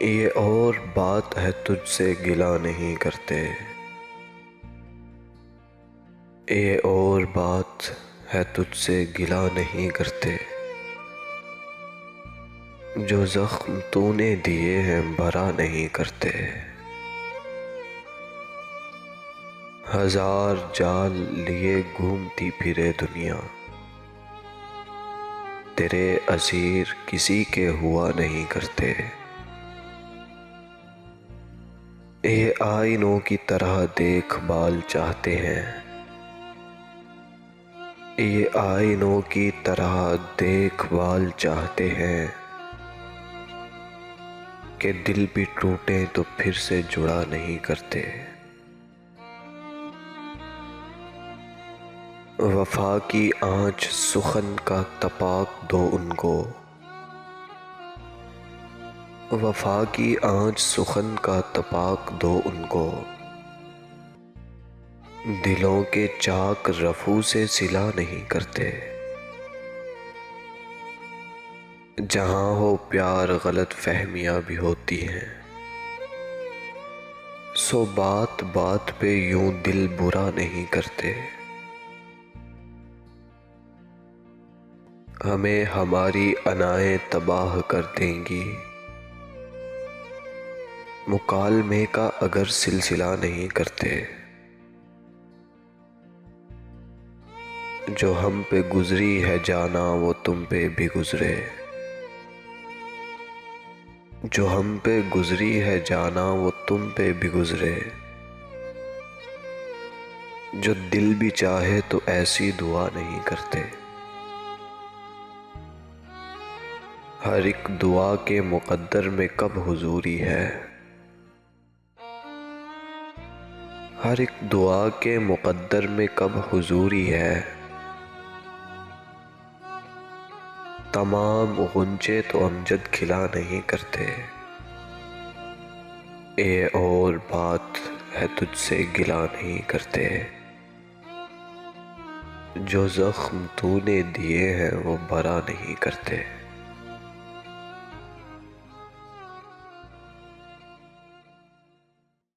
یہ اور بات ہے تجھ سے گلہ نہیں کرتے، یہ اور بات ہے تجھ سے گلہ نہیں کرتے، جو زخم تو نے دیے ہیں بھرا نہیں کرتے۔ ہزار جال لیے گھومتی پھرے دنیا، تیرے اسیر کسی کے ہوا نہیں کرتے۔ یہ آئینوں کی طرح دیکھ بھال چاہتے ہیں، یہ آئینوں کی طرح دیکھ بھال چاہتے ہیں کہ دل بھی ٹوٹے تو پھر سے جڑا نہیں کرتے۔ وفا کی آنچ سخن کا تپاک دو ان کو، وفا کی آنچ سخن کا تپاک دو ان کو، دلوں کے چاک رفو سے صلہ نہیں کرتے۔ جہاں ہو پیار غلط فہمیاں بھی ہوتی ہیں، سو بات بات پہ یوں دل برا نہیں کرتے۔ ہمیں ہماری انائیں تباہ کر دیں گی، مکالمے کا اگر سلسلہ نہیں کرتے۔ جو ہم پہ گزری ہے جانا وہ تم پہ بھی گزرے، جو ہم پہ گزری ہے جانا وہ تم پہ بھی گزرے، جو دل بھی چاہے تو ایسی دعا نہیں کرتے۔ ہر ایک دعا کے مقدر میں کب حضوری ہے، ہر ایک دعا کے مقدر میں کب حضوری ہے، تمام غنچے تو امجد کھلا نہیں کرتے۔ یہ اور بات ہے تجھ سے گلہ نہیں کرتے، جو زخم تو نے دیے ہیں وہ بھرا نہیں کرتے۔